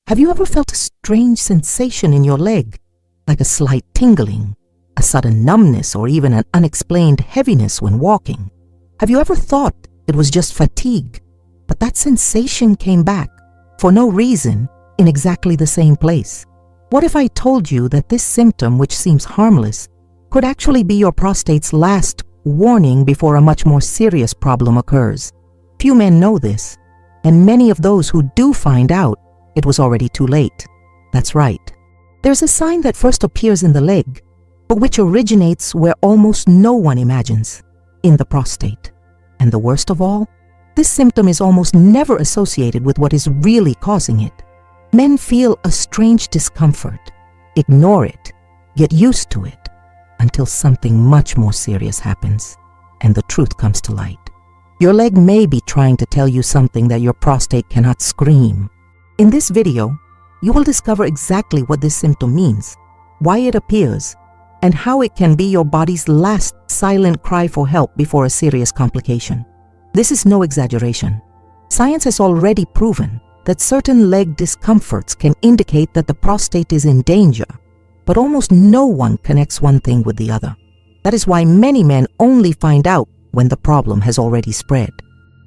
Have you ever felt a strange sensation in your leg, like a slight tingling, a sudden numbness, or even an unexplained heaviness when walking? Have you ever thought it was just fatigue, but that sensation came back, for no reason, in exactly the same place? What if I told you that this symptom, which seems harmless, could actually be your prostate's last warning before a much more serious problem occurs? Few men know this, and many of those who do find out, it was already too late. That's right. There's a sign that first appears in the leg, but which originates where almost no one imagines, in the prostate. And the worst of all, this symptom is almost never associated with what is really causing it. Men feel a strange discomfort, ignore it, get used to it, until something much more serious happens, and the truth comes to light. Your leg may be trying to tell you something that your prostate cannot scream. In this video, you will discover exactly what this symptom means, why it appears, and how it can be your body's last silent cry for help before a serious complication. This is no exaggeration. Science has already proven that certain leg discomforts can indicate that the prostate is in danger, but almost no one connects one thing with the other. That is why many men only find out when the problem has already spread.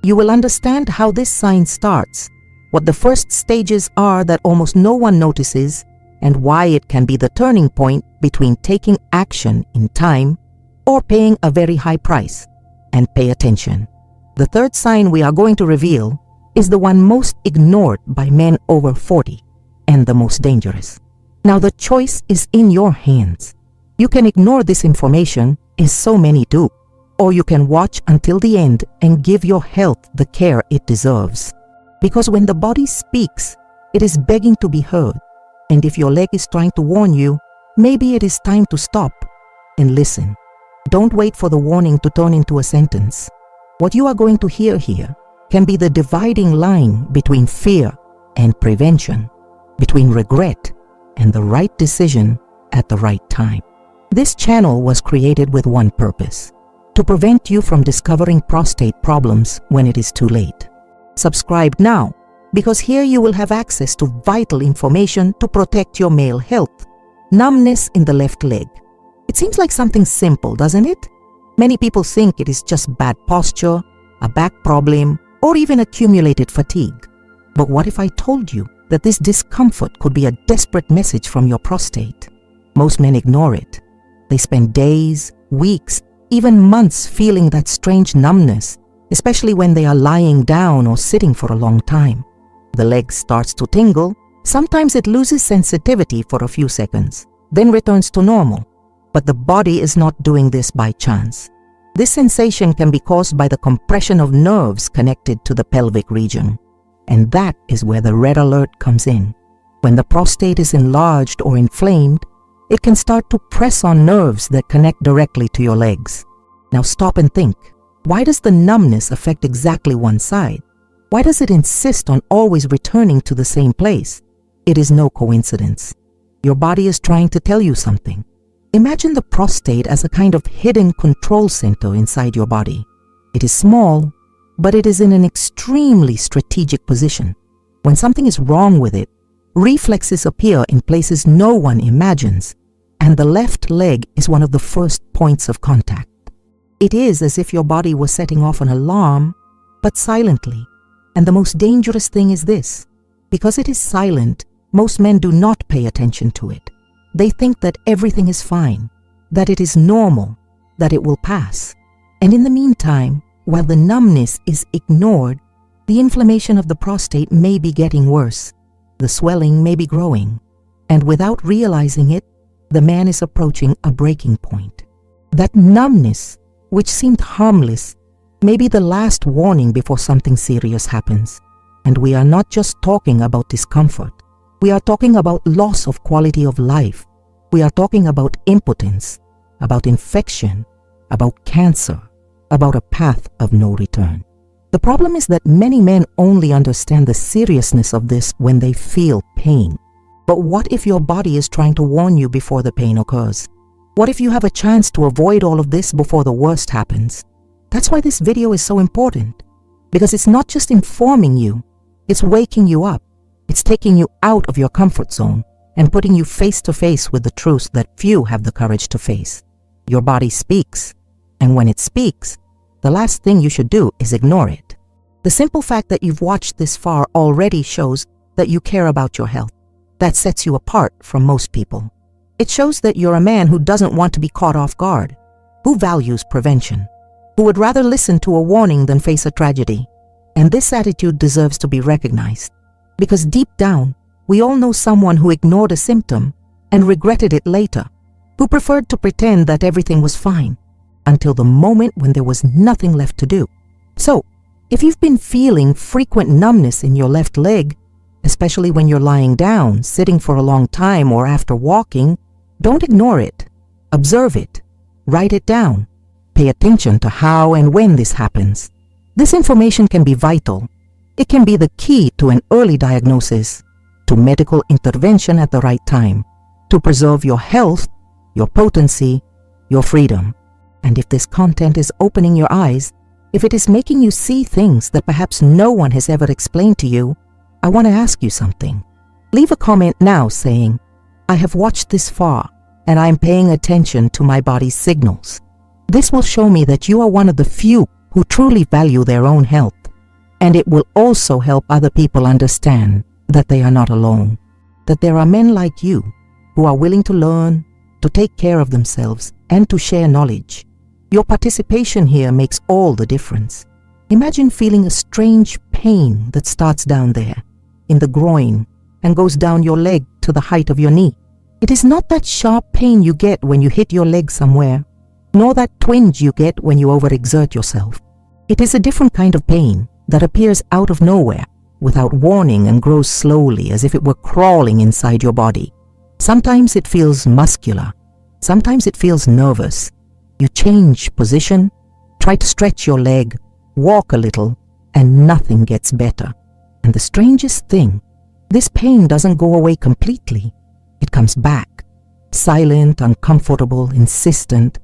You will understand how this sign starts, what the first stages are that almost no one notices, and why it can be the turning point between taking action in time or paying a very high price. And pay attention. The third sign we are going to reveal is the one most ignored by men over 40 and the most dangerous. Now the choice is in your hands. You can ignore this information, as so many do, or you can watch until the end and give your health the care it deserves. Because when the body speaks, it is begging to be heard. And if your leg is trying to warn you, maybe it is time to stop and listen. Don't wait for the warning to turn into a sentence. What you are going to hear here can be the dividing line between fear and prevention, between regret and the right decision at the right time. This channel was created with one purpose: to prevent you from discovering prostate problems when it is too late. Subscribe now, because here you will have access to vital information to protect your male health. Numbness in the left leg. It seems like something simple, doesn't it? Many people think it is just bad posture, a back problem, or even accumulated fatigue. But what if I told you that this discomfort could be a desperate message from your prostate? Most men ignore it. They spend days, weeks, even months feeling that strange numbness, especially when they are lying down or sitting for a long time. The leg starts to tingle. Sometimes it loses sensitivity for a few seconds, then returns to normal. But the body is not doing this by chance. This sensation can be caused by the compression of nerves connected to the pelvic region. And that is where the red alert comes in. When the prostate is enlarged or inflamed, it can start to press on nerves that connect directly to your legs. Now stop and think. Why does the numbness affect exactly one side? Why does it insist on always returning to the same place? It is no coincidence. Your body is trying to tell you something. Imagine the prostate as a kind of hidden control center inside your body. It is small, but it is in an extremely strategic position. When something is wrong with it, reflexes appear in places no one imagines, and the left leg is one of the first points of contact. It is as if your body was setting off an alarm, but silently. And the most dangerous thing is this: because it is silent, most men do not pay attention to it. They think that everything is fine, that it is normal, that it will pass. And in the meantime, while the numbness is ignored, the inflammation of the prostate may be getting worse. The swelling may be growing. And without realizing it, the man is approaching a breaking point. That numbness, which seemed harmless, may be the last warning before something serious happens. And we are not just talking about discomfort. We are talking about loss of quality of life. We are talking about impotence, about infection, about cancer, about a path of no return. The problem is that many men only understand the seriousness of this when they feel pain. But what if your body is trying to warn you before the pain occurs? What if you have a chance to avoid all of this before the worst happens? That's why this video is so important, because it's not just informing you, it's waking you up. It's taking you out of your comfort zone and putting you face to face with the truth that few have the courage to face. Your body speaks, and when it speaks, the last thing you should do is ignore it. The simple fact that you've watched this far already shows that you care about your health. That sets you apart from most people. It shows that you're a man who doesn't want to be caught off guard, who values prevention, who would rather listen to a warning than face a tragedy. And this attitude deserves to be recognized, because deep down, we all know someone who ignored a symptom and regretted it later, who preferred to pretend that everything was fine until the moment when there was nothing left to do. So, if you've been feeling frequent numbness in your left leg, especially when you're lying down, sitting for a long time, or after walking, don't ignore it. Observe it. Write it down. Pay attention to how and when this happens. This information can be vital. It can be the key to an early diagnosis, to medical intervention at the right time, to preserve your health, your potency, your freedom. And if this content is opening your eyes, if it is making you see things that perhaps no one has ever explained to you, I want to ask you something. Leave a comment now saying, I have watched this far and I am paying attention to my body's signals. This will show me that you are one of the few who truly value their own health, and it will also help other people understand that they are not alone, that there are men like you who are willing to learn, to take care of themselves, and to share knowledge. Your participation here makes all the difference. Imagine feeling a strange pain that starts down there, in the groin, and goes down your leg to the height of your knee. It is not that sharp pain you get when you hit your leg somewhere, nor that twinge you get when you overexert yourself. It is a different kind of pain that appears out of nowhere, without warning, and grows slowly as if it were crawling inside your body. Sometimes it feels muscular, sometimes it feels nervous. You change position, try to stretch your leg, walk a little, and nothing gets better. And the strangest thing, this pain doesn't go away completely. It comes back, silent, uncomfortable, insistent,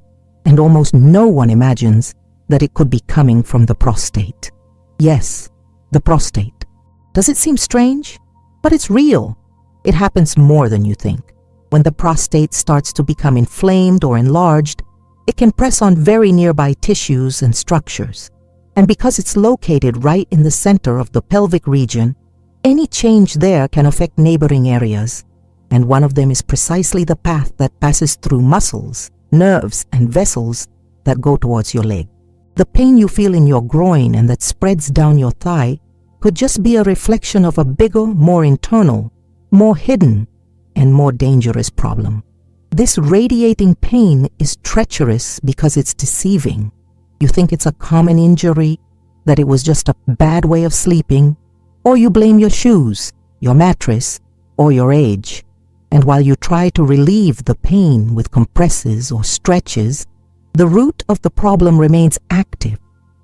and almost no one imagines that it could be coming from the prostate. Yes, the prostate. Does it seem strange? But it's real. It happens more than you think. When the prostate starts to become inflamed or enlarged, it can press on very nearby tissues and structures. And because it's located right in the center of the pelvic region, any change there can affect neighboring areas. And one of them is precisely the path that passes through muscles, nerves, and vessels that go towards your leg. The pain you feel in your groin and that spreads down your thigh could just be a reflection of a bigger, more internal, more hidden, and more dangerous problem. This radiating pain is treacherous because it's deceiving. You think it's a common injury, that it was just a bad way of sleeping, or you blame your shoes, your mattress, or your age. And while you try to relieve the pain with compresses or stretches, the root of the problem remains active,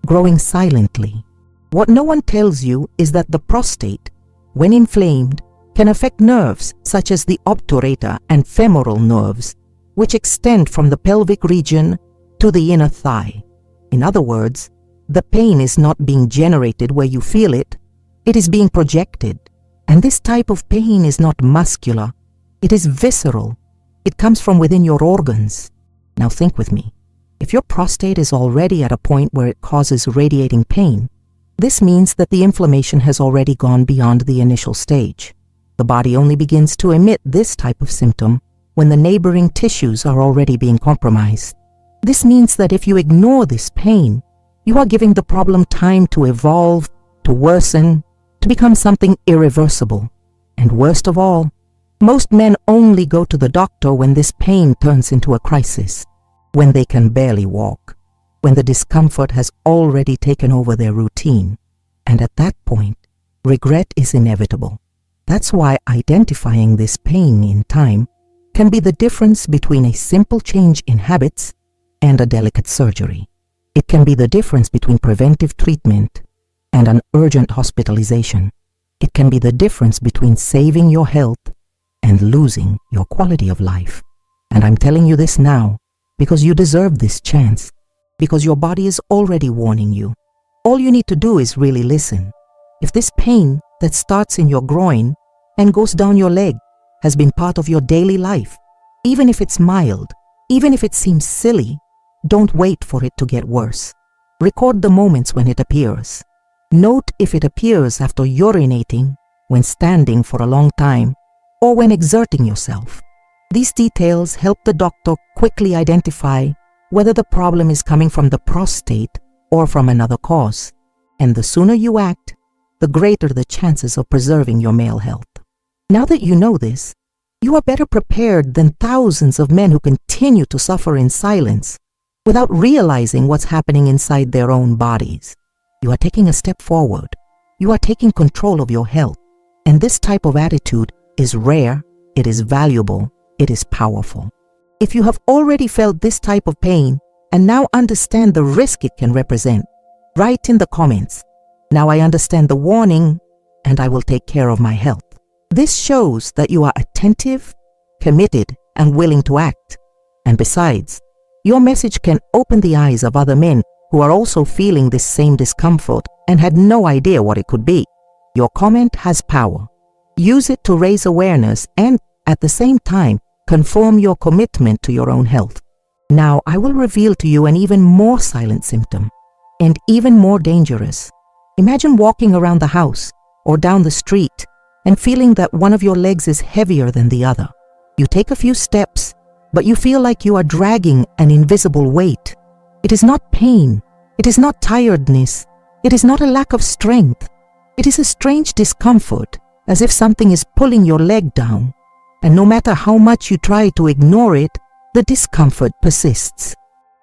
growing silently. What no one tells you is that the prostate, when inflamed, can affect nerves such as the obturator and femoral nerves, which extend from the pelvic region to the inner thigh. In other words, the pain is not being generated where you feel it, it is being projected. And this type of pain is not muscular, it is visceral. It comes from within your organs. Now think with me. If your prostate is already at a point where it causes radiating pain, this means that the inflammation has already gone beyond the initial stage. The body only begins to emit this type of symptom when the neighboring tissues are already being compromised. This means that if you ignore this pain, you are giving the problem time to evolve, to worsen, to become something irreversible. And worst of all, most men only go to the doctor when this pain turns into a crisis, when they can barely walk, when the discomfort has already taken over their routine. And at that point, regret is inevitable. That's why identifying this pain in time can be the difference between a simple change in habits and a delicate surgery. It can be the difference between preventive treatment and an urgent hospitalization. It can be the difference between saving your health and losing your quality of life. And I'm telling you this now because you deserve this chance, because your body is already warning you. All you need to do is really listen. If this pain that starts in your groin and goes down your leg has been part of your daily life. Even if it's mild, even if it seems silly, don't wait for it to get worse. Record the moments when it appears. Note if it appears after urinating, when standing for a long time, or when exerting yourself. These details help the doctor quickly identify whether the problem is coming from the prostate or from another cause. And the sooner you act, the greater the chances of preserving your male health. Now that you know this, you are better prepared than thousands of men who continue to suffer in silence without realizing what's happening inside their own bodies. You are taking a step forward. You are taking control of your health. And this type of attitude is rare, it is valuable, it is powerful. If you have already felt this type of pain and now understand the risk it can represent, write in the comments, "Now I understand the warning and I will take care of my health." This shows that you are attentive, committed, and willing to act. And besides, your message can open the eyes of other men who are also feeling this same discomfort and had no idea what it could be. Your comment has power. Use it to raise awareness and, at the same time, confirm your commitment to your own health. Now, I will reveal to you an even more silent symptom, and even more dangerous. Imagine walking around the house or down the street and feeling that one of your legs is heavier than the other. You take a few steps, but you feel like you are dragging an invisible weight. It is not pain. It is not tiredness. It is not a lack of strength. It is a strange discomfort, as if something is pulling your leg down. And no matter how much you try to ignore it, the discomfort persists.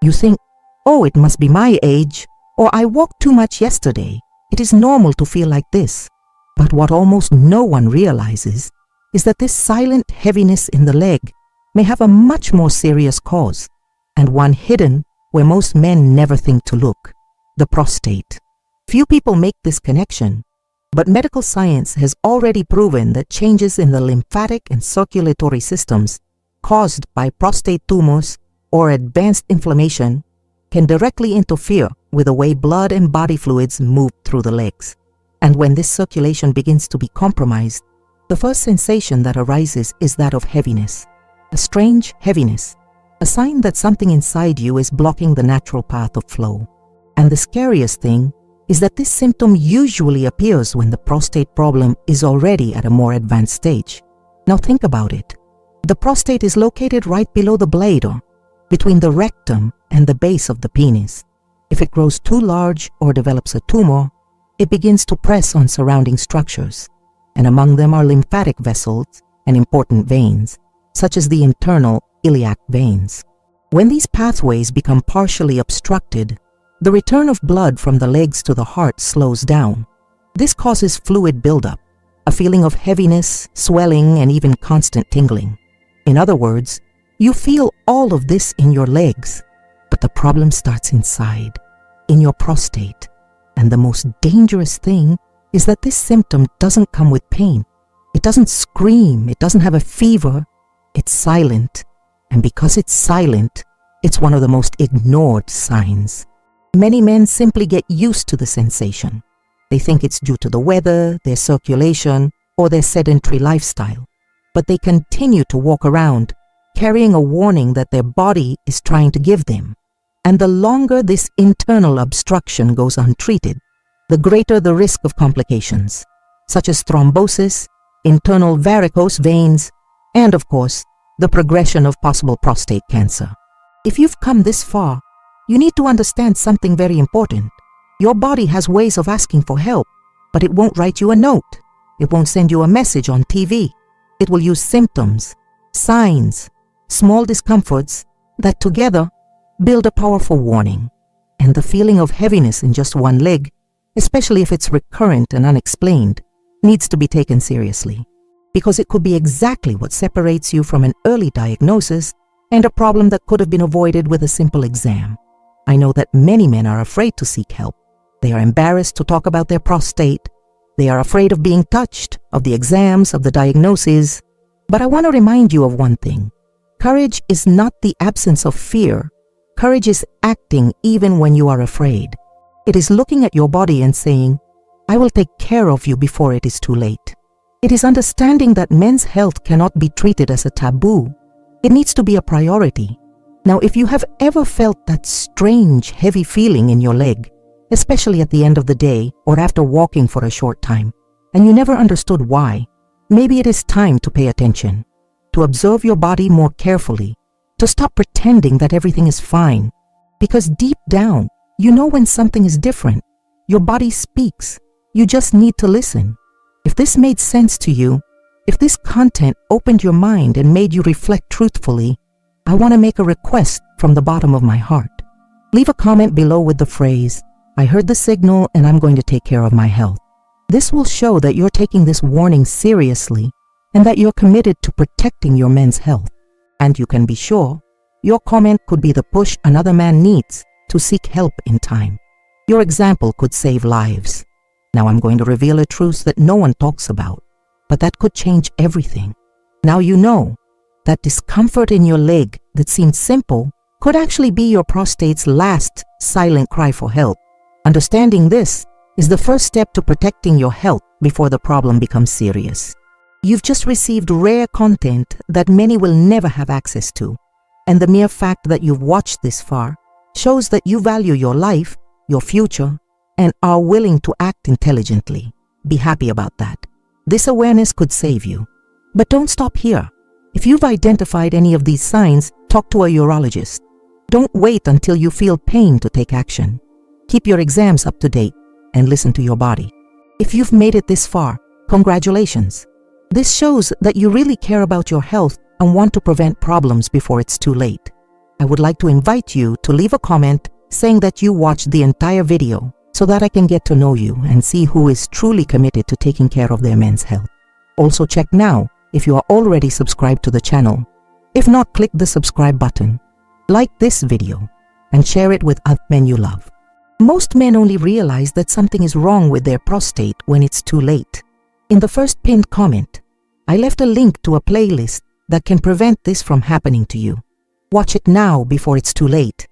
You think, "Oh, it must be my age," or "I walked too much yesterday. It is normal to feel like this." But what almost no one realizes is that this silent heaviness in the leg may have a much more serious cause, and one hidden where most men never think to look: the prostate. Few people make this connection, but medical science has already proven that changes in the lymphatic and circulatory systems caused by prostate tumors or advanced inflammation can directly interfere with the way blood and body fluids move through the legs. And when this circulation begins to be compromised, the first sensation that arises is that of heaviness, a strange heaviness, a sign that something inside you is blocking the natural path of flow. And the scariest thing is that this symptom usually appears when the prostate problem is already at a more advanced stage. Now think about it. The prostate is located right below the bladder, between the rectum and the base of the penis. If it grows too large or develops a tumor, it begins to press on surrounding structures, and among them are lymphatic vessels and important veins, such as the internal iliac veins. When these pathways become partially obstructed, the return of blood from the legs to the heart slows down. This causes fluid buildup, a feeling of heaviness, swelling, and even constant tingling. In other words, you feel all of this in your legs, but the problem starts inside, in your prostate. And the most dangerous thing is that this symptom doesn't come with pain. It doesn't scream, it doesn't have a fever, it's silent. And because it's silent, it's one of the most ignored signs. Many men simply get used to the sensation. They think it's due to the weather, their circulation, or their sedentary lifestyle. But they continue to walk around, carrying a warning that their body is trying to give them. And the longer this internal obstruction goes untreated, the greater the risk of complications, such as thrombosis, internal varicose veins, and of course, the progression of possible prostate cancer. If you've come this far, you need to understand something very important. Your body has ways of asking for help, but it won't write you a note. It won't send you a message on TV. It will use symptoms, signs, small discomforts that together build a powerful warning. And the feeling of heaviness in just one leg, especially if it's recurrent and unexplained, needs to be taken seriously, because it could be exactly what separates you from an early diagnosis and a problem that could have been avoided with a simple exam. I know that many men are afraid to seek help. They are embarrassed to talk about their prostate. They are afraid of being touched, of the exams, of the diagnoses. But I want to remind you of one thing. Courage is not the absence of fear. Courage is acting even when you are afraid. It is looking at your body and saying, "I will take care of you before it is too late." It is understanding that men's health cannot be treated as a taboo. It needs to be a priority. Now, if you have ever felt that strange, heavy feeling in your leg, especially at the end of the day or after walking for a short time, and you never understood why, maybe it is time to pay attention, to observe your body more carefully, to stop pretending that everything is fine. Because deep down, you know when something is different. Your body speaks. You just need to listen. If this made sense to you, if this content opened your mind and made you reflect truthfully, I want to make a request from the bottom of my heart. Leave a comment below with the phrase, "I heard the signal and I'm going to take care of my health." This will show that you're taking this warning seriously and that you're committed to protecting your men's health. And you can be sure, your comment could be the push another man needs to seek help in time. Your example could save lives. Now I'm going to reveal a truth that no one talks about, but that could change everything. Now you know that discomfort in your leg that seemed simple could actually be your prostate's last silent cry for help. Understanding this is the first step to protecting your health before the problem becomes serious. You've just received rare content that many will never have access to, and the mere fact that you've watched this far shows that you value your life, your future, and are willing to act intelligently. Be happy about that. This awareness could save you. But don't stop here. If you've identified any of these signs, talk to a urologist. Don't wait until you feel pain to take action. Keep your exams up to date and listen to your body. If you've made it this far, congratulations. This shows that you really care about your health and want to prevent problems before it's too late. I would like to invite you to leave a comment saying that you watched the entire video so that I can get to know you and see who is truly committed to taking care of their men's health. Also check now if you are already subscribed to the channel. If not, click the subscribe button, like this video, and share it with other men you love. Most men only realize that something is wrong with their prostate when it's too late. In the first pinned comment, I left a link to a playlist that can prevent this from happening to you. Watch it now before it's too late.